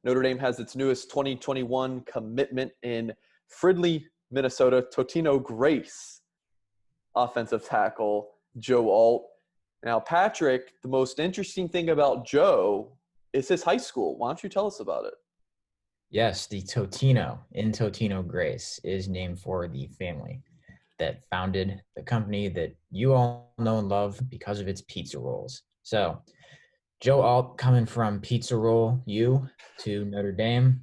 Notre Dame has its newest 2021 commitment in Fridley, Minnesota, Totino Grace, offensive tackle, Joe Alt. Now, Patrick, the most interesting thing about Joe is his high school. Why don't you tell us about it? Yes, the Totino in Totino Grace is named for the family that founded the company that you all know and love because of its pizza rolls. So, Joe Alt coming from Pizza Roll U to Notre Dame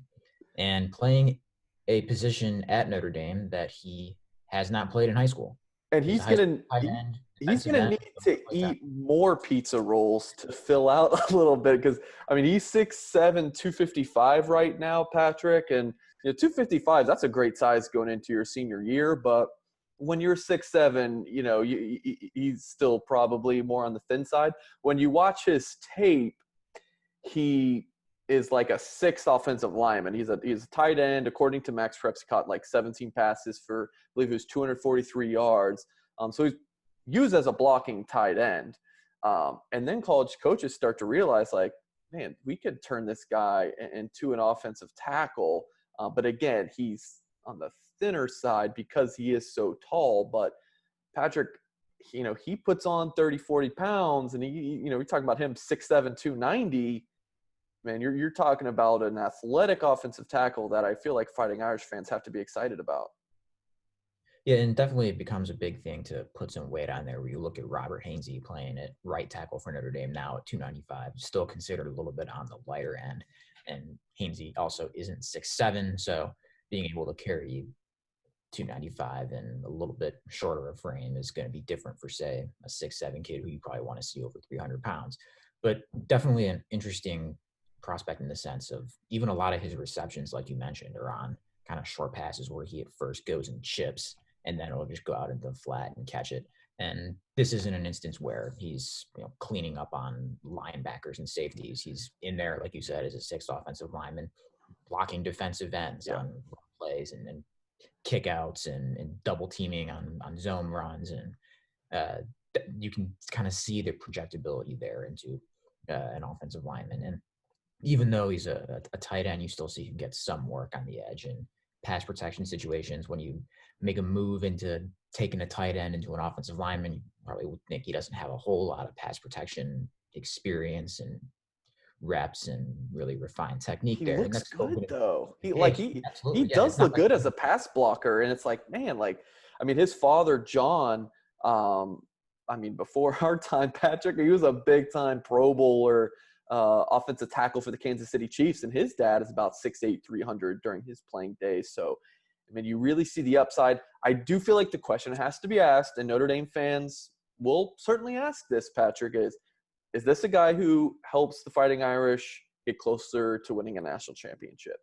and playing a position at Notre Dame that he has not played in high school. And He's a he's high school gonna tight end, he's defensive gonna end, need to like that. eat more pizza rolls to fill out a little bit because I mean he's 6'7", 255 right now, Patrick, and 255 that's a great size going into your senior year. But when you're 6'7", he's still probably more on the thin side. When you watch his tape, he is like a sixth offensive lineman. He's a tight end. According to Max Preps, he caught like 17 passes for, I believe it was 243 yards. So he's used as a blocking tight end. And then college coaches start to realize, like, man, we could turn this guy into an offensive tackle. But again, he's on the thinner side because he is so tall. But Patrick, he puts on 30, 40 pounds, and we talking about him 6'7", 290. Man, you're talking about an athletic offensive tackle that I feel like Fighting Irish fans have to be excited about. Yeah, and definitely it becomes a big thing to put some weight on there where you look at Robert Hainsey playing at right tackle for Notre Dame now at 295, still considered a little bit on the lighter end. And Hainsey also isn't 6'7", so being able to carry 295 and a little bit shorter of frame is going to be different for, say, a 6'7" kid who you probably want to see over 300 pounds. But definitely an interesting prospect in the sense of even a lot of his receptions, like you mentioned, are on kind of short passes where he at first goes and chips and then it'll just go out into the flat and catch it. And this isn't an instance where he's cleaning up on linebackers and safeties. He's in there, like you said, as a sixth offensive lineman, blocking defensive ends on plays and kickouts and double teaming on zone runs. And you can kind of see the projectability there into an offensive lineman. And even though he's a tight end, you still see him get some work on the edge and pass protection situations. When you make a move into taking a tight end into an offensive lineman, you probably would think he doesn't have a whole lot of pass protection experience and reps and really refined technique He there. And looks that's still good good. though. Yeah, He absolutely. Yeah, does it's not look like good as a pass blocker, and it's like, man, like I mean, his father John. I mean, before our time, Patrick, he was a big time Pro Bowler, offensive tackle for the Kansas City Chiefs, and his dad is about 6'8", 300 during his playing days. So, I mean, you really see the upside. I do feel like the question has to be asked, and Notre Dame fans will certainly ask this, Patrick, is this a guy who helps the Fighting Irish get closer to winning a national championship?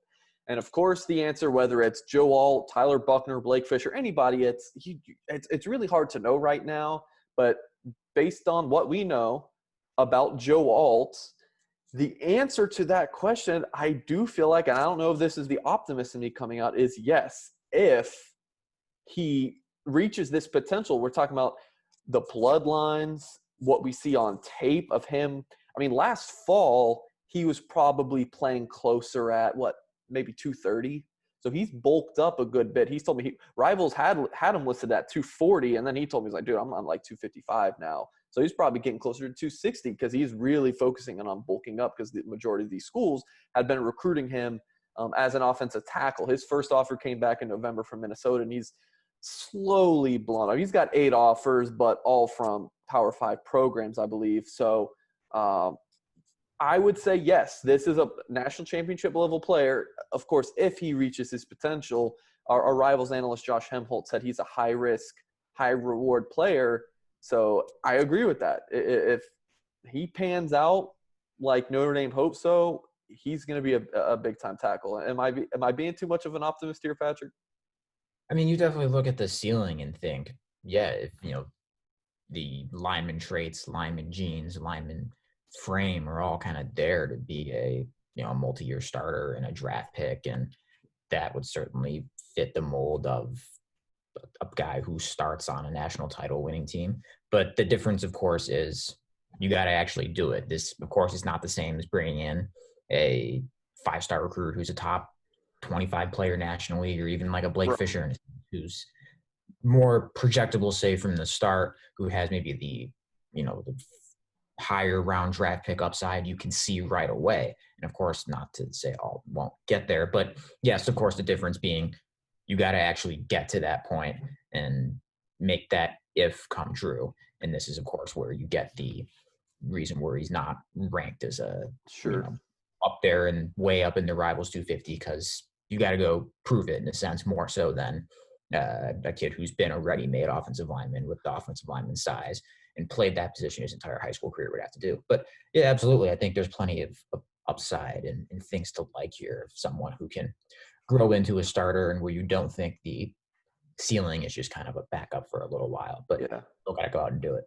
And of course, the answer, whether it's Joe Alt, Tyler Buckner, Blake Fisher, anybody, it's really hard to know right now. But based on what we know about Joe Alt, the answer to that question, I do feel like, and I don't know if this is the optimist in me coming out, is yes. If he reaches this potential, we're talking about the bloodlines, what we see on tape of him. I mean, last fall, he was probably playing closer at maybe 230. So he's bulked up a good bit. He's told me Rivals had him listed at 240, and then he told me, he's like, dude, I'm on like 255 now. So he's probably getting closer to 260 because he's really focusing on bulking up because the majority of these schools had been recruiting him as an offensive tackle. His first offer came back in November from Minnesota, and he's slowly blown up. He's got 8 offers, but all from Power 5 programs, I believe. So I would say, yes, this is a national championship level player. Of course, if he reaches his potential, our Rivals analyst Josh Hemholt said he's a high risk, high reward player. So I agree with that. If he pans out like Notre Dame hopes so, he's going to be a big time tackle. Am I being too much of an optimist here, Patrick? I mean, you definitely look at the ceiling and think, yeah, if the lineman traits, lineman genes, lineman frame are all kind of there to be a multi-year starter and a draft pick, and that would certainly fit the mold of a guy who starts on a national title winning team. But the difference, of course, is you got to actually do it. This, of course, is not the same as bringing in a 5-star recruit who's a top 25 player nationally, or even like a Blake Right. Fisher who's more projectable, say from the start, who has maybe the higher round draft pick upside you can see right away. And of course, not to say all won't get there, but yes, of course, the difference being you got to actually get to that point and make that if come true. And this is, of course, where you get the reason where he's not ranked as Sure. up there and way up in the Rivals 250, because you got to go prove it in a sense more so than a kid who's been a ready-made offensive lineman with the offensive lineman size and played that position his entire high school career would have to do. But yeah, absolutely. I think there's plenty of upside and things to like here of someone who can grow into a starter and where you don't think the ceiling is just kind of a backup for a little while, but Yeah. still got to go out and do it.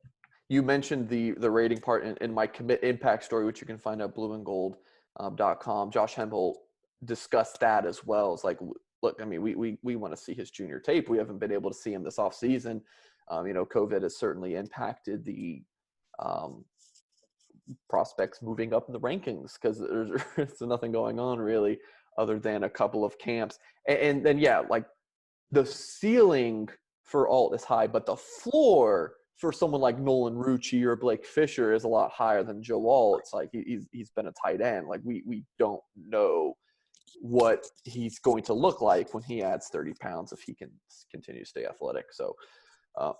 You mentioned the rating part in my commit impact story, which you can find at blueandgold.com. Josh Hempel discussed that as well. It's like, look, I mean, we want to see his junior tape. We haven't been able to see him this offseason. COVID has certainly impacted the prospects moving up in the rankings because there's nothing going on really other than a couple of camps. And then, yeah, like the ceiling for Alt is high, but the floor for someone like Nolan Rucci or Blake Fisher is a lot higher than Joe Alt. It's like he's been a tight end. Like we don't know what he's going to look like when he adds 30 pounds if he can continue to stay athletic. So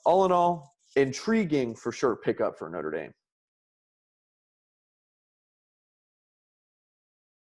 all in all, intriguing for sure pickup for Notre Dame.